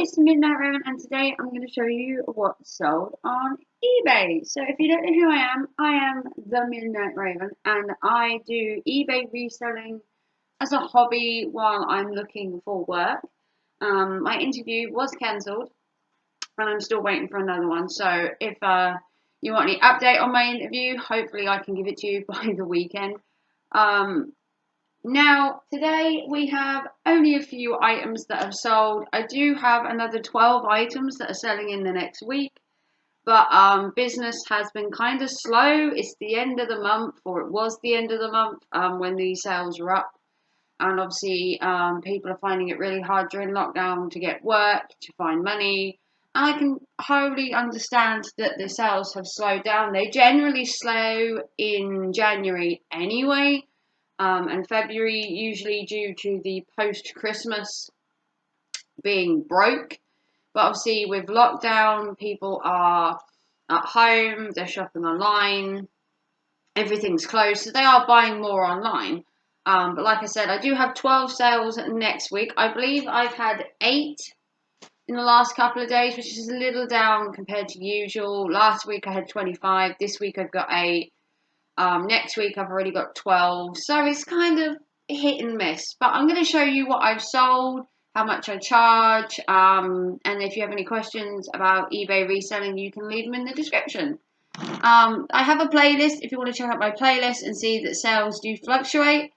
it's Midnight Raven, and today I'm going to show you what's sold on eBay. So if you don't know who I am the Midnight Raven, and I do eBay reselling as a hobby while I'm looking for work. My interview was cancelled, and I'm still waiting for another one. So if you want any update on my interview, hopefully I can give it to you by the weekend. Now, today we have only a few items that have sold. I do have another 12 items that are selling in the next week, but business has been kind of slow. It's the end of the month, or it was the end of the month when these sales were up. And obviously, people are finding it really hard during lockdown to get work, to find money. And I can wholly understand that the sales have slowed down. They generally slow in January anyway. And February, usually due to the post-Christmas being broke. But obviously with lockdown, people are at home, they're shopping online, everything's closed, so they are buying more online. But like I said, I do have 12 sales next week. I believe I've had 8 in the last couple of days, which is a little down compared to usual. Last week I had 25, this week I've got 8. Next week I've already got 12, so it's kind of hit and miss. But I'm going to show you what I've sold, how much I charge, and if you have any questions about eBay reselling, you can leave them in the description. I have a playlist. If you want to check out my playlist and see that sales do fluctuate,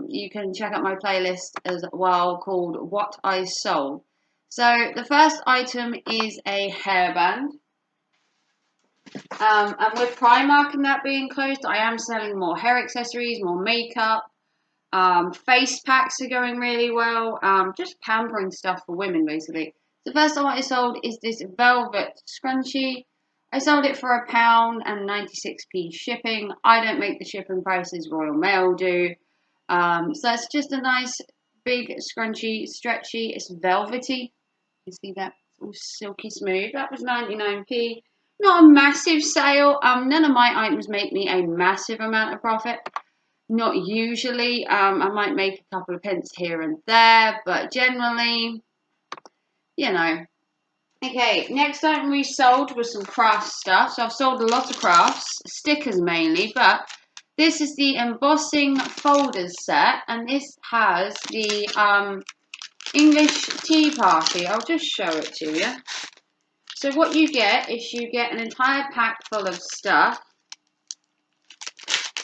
you can check out my playlist as well, called What I Sold. So the first item is a hairband. And with Primark and that being closed, I am selling more hair accessories, more makeup. Face packs are going really well. Just pampering stuff for women, basically. The first item I sold is this velvet scrunchie. I sold it for £1 and 96p shipping. I don't make the shipping prices, Royal Mail do. So it's just a nice big scrunchie, stretchy. It's velvety. You see that? It's all silky smooth. That was 99p. Not a massive sale. None of my items make me a massive amount of profit. Not usually. I might make a couple of pence here and there, but generally, you know. Okay, next item we sold was some craft stuff. So I've sold a lot of crafts, stickers mainly, but this is the Embossing Folders set, and this has the English Tea Party. I'll just show it to you. So what you get is you get an entire pack full of stuff.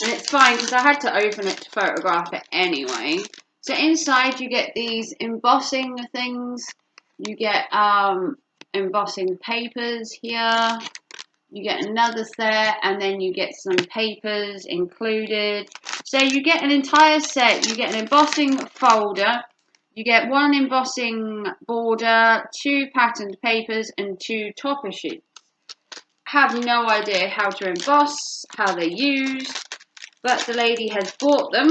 And it's fine because I had to open it to photograph it anyway. So inside you get these embossing things. You get embossing papers here. You get another set, and then you get some papers included. So you get an entire set. You get an embossing folder. You get 1 embossing border, 2 patterned papers, and 2 topper sheets. Have no idea how to emboss, how they're used, but the lady has bought them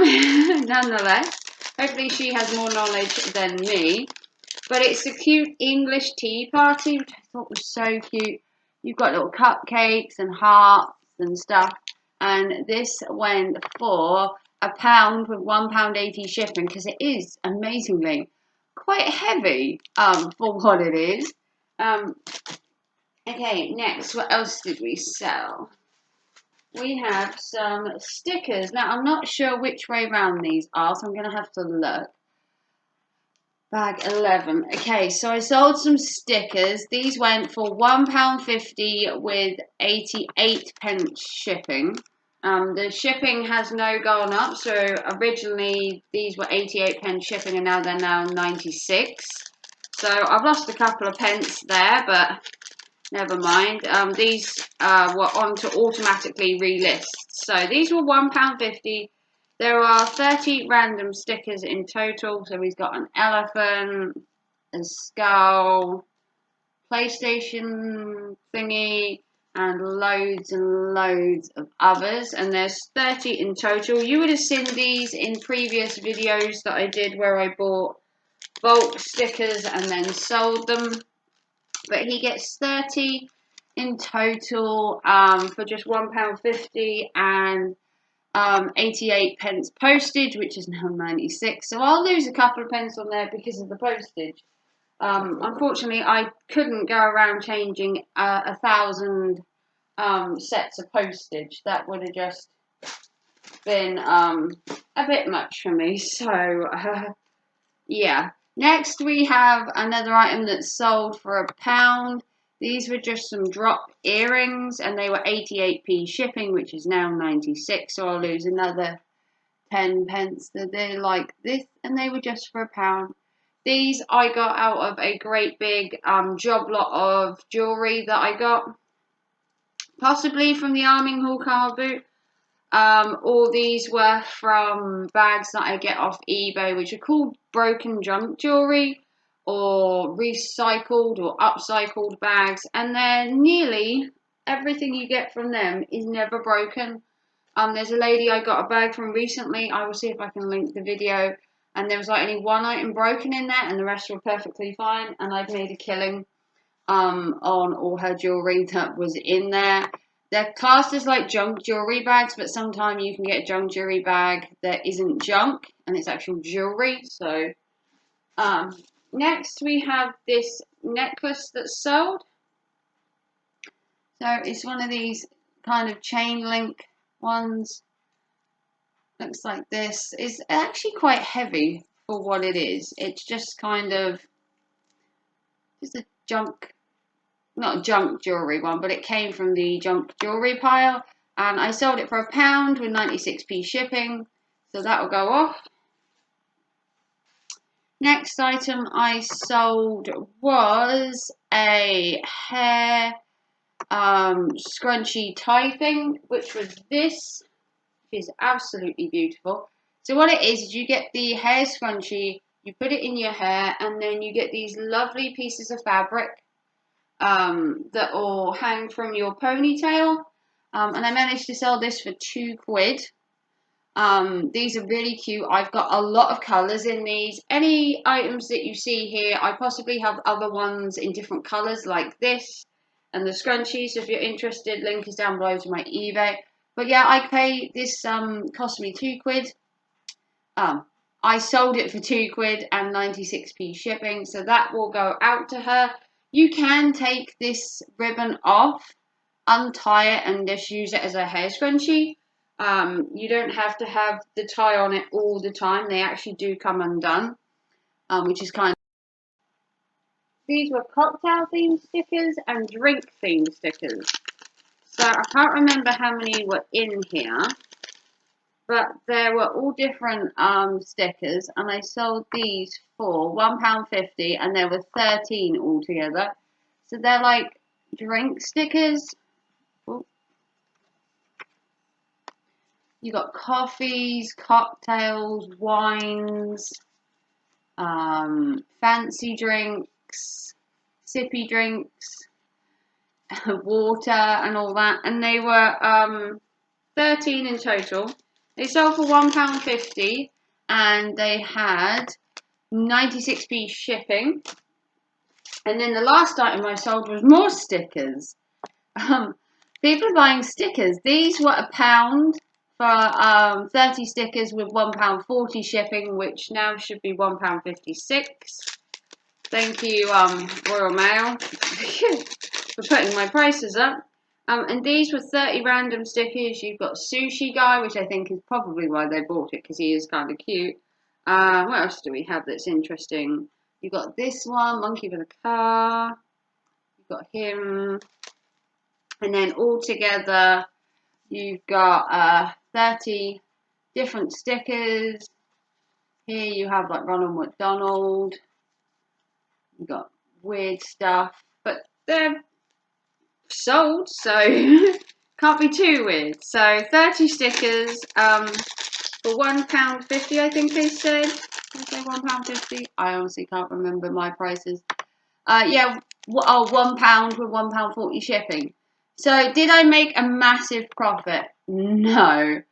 nonetheless. Hopefully she has more knowledge than me. But it's a cute English tea party, which I thought was so cute. You've got little cupcakes and hearts and stuff. And this went for £1 with £1.80 shipping, because it is amazingly quite heavy for what it is. Okay, next, what else did we sell? We have some stickers. Now, I'm not sure which way round these are, so I'm going to have to look. Bag 11. Okay, so I sold some stickers. These went for £1.50 with 88p shipping. The shipping has now gone up. So originally these were 88p shipping, and now they're now 96. So I've lost a couple of pence there, but never mind. These were on to automatically relist. So these were £1.50. There are 30 random stickers in total. So he's got an elephant, a skull, PlayStation thingy, and loads of others. And there's 30 in total. You would have seen these in previous videos that I did where I bought bulk stickers and then sold them. But he gets 30 in total for just £1.50 and 88p postage, which is now 96. So I'll lose a couple of pence on there because of the postage. Unfortunately, I couldn't go around changing 1,000 sets of postage. That would have just been a bit much for me. So, yeah. Next, we have another item that's sold for £1. These were just some drop earrings, and they were 88p shipping, which is now 96. So I'll lose another 10 pence. They're like this, and they were just for £1. These I got out of a great big job lot of jewellery that I got, possibly from the Arming Hall car boot. All these were from bags that I get off eBay, which are called broken junk jewellery, or recycled or upcycled bags, and they're nearly everything you get from them is never broken. There's a lady I got a bag from recently. I will see if I can link the video. And there was like only one item broken in there, and the rest were perfectly fine. And I've made a killing on all her jewellery that was in there. They're classed as like junk jewellery bags, but sometimes you can get a junk jewellery bag that isn't junk and it's actual jewellery. So next we have this necklace that's sold. So it's one of these kind of chain link ones. Looks like this. It's actually quite heavy for what it is. It's just kind of just a junk, not junk jewellery one, but it came from the junk jewellery pile, and I sold it for £1 with 96p shipping, so that will go off. Next item I sold was a hair scrunchie tie thing, which was this. Is absolutely beautiful. So what it is you get the hair scrunchie, you put it in your hair, and then you get these lovely pieces of fabric that will hang from your ponytail. And I managed to sell this for £2. These are really cute. I've got a lot of colours in these. Any items that you see here, I possibly have other ones in different colours like this and the scrunchies. So if you're interested, link is down below to my eBay. But yeah, I paid this, cost me £2. I sold it for £2 and 96p shipping, so that will go out to her. You can take this ribbon off, untie it, and just use it as a hair scrunchie. You don't have to have the tie on it all the time. They actually do come undone, which is kind of... These were cocktail themed stickers and drink themed stickers. So I can't remember how many were in here, but there were all different stickers, and I sold these for £1.50, and there were 13 altogether. So they're like drink stickers. Ooh. You got coffees, cocktails, wines, fancy drinks, sippy drinks, water, and all that. And they were 13 in total. They sold for £1.50, and they had 96p shipping. And then the last item I sold was more stickers. People are buying stickers. These were £1 for 30 stickers with £1.40 shipping, which now should be £1.56. Thank you, Royal Mail, for putting my prices up. And these were 30 random stickers. You've got Sushi Guy, which I think is probably why they bought it, because he is kind of cute. What else do we have that's interesting? You've got this one, Monkey with a Car. You've got him. And then all together, you've got 30 different stickers. Here you have like Ronald McDonald. You've got weird stuff. But they're sold, so can't be too weird. So 30 stickers for £1.50, I think they said. Did they say £1.50? I honestly can't remember my prices. Yeah, oh, £1 with £1.40 shipping. So did I make a massive profit? No,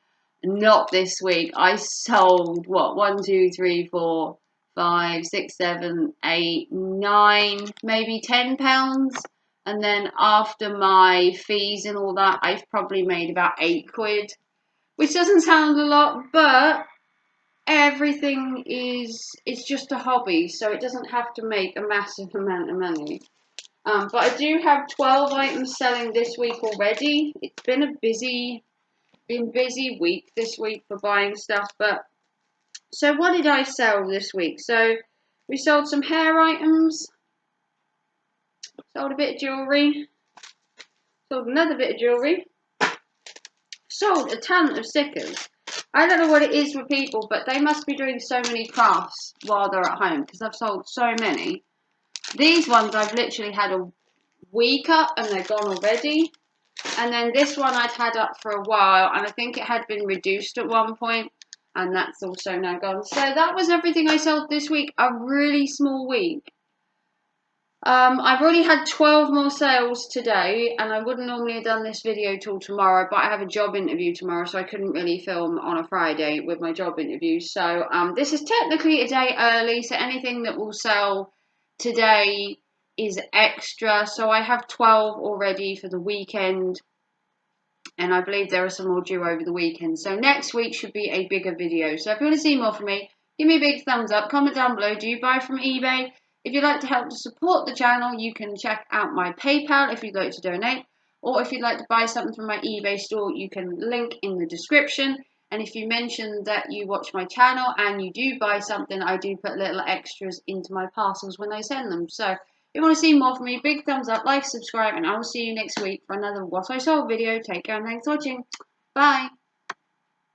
not this week. I sold what, 1, 2, 3, 4, 5, 6, 7, 8, 9, maybe £10. And then after my fees and all that, I've probably made about £8, which doesn't sound a lot, but everything it's just a hobby, so it doesn't have to make a massive amount of money. But I do have 12 items selling this week already. It's been a busy week this week for buying stuff. But so what did I sell this week? So we sold some hair items, sold a bit of jewellery, sold another bit of jewellery, sold a ton of stickers. I don't know what it is with people, but they must be doing so many crafts while they're at home, because I've sold so many. These ones I've literally had a week up and they're gone already. And then this one I'd had up for a while, and I think it had been reduced at one point, and that's also now gone. So that was everything I sold this week. A really small week. I've already had 12 more sales today, and I wouldn't normally have done this video till tomorrow, but I have a job interview tomorrow, so I couldn't really film on a Friday with my job interview. So this is technically a day early, so anything that will sell today is extra. So I have 12 already for the weekend, and I believe there are some more due over the weekend. So next week should be a bigger video. So if you want to see more from me, give me a big thumbs up, comment down below, do you buy from eBay? If you'd like to help to support the channel, you can check out my PayPal if you'd like to donate. Or if you'd like to buy something from my eBay store, you can link in the description. And if you mention that you watch my channel and you do buy something, I do put little extras into my parcels when I send them. So if you want to see more from me, big thumbs up, like, subscribe, and I will see you next week for another What I Sold video. Take care and thanks for watching. Bye.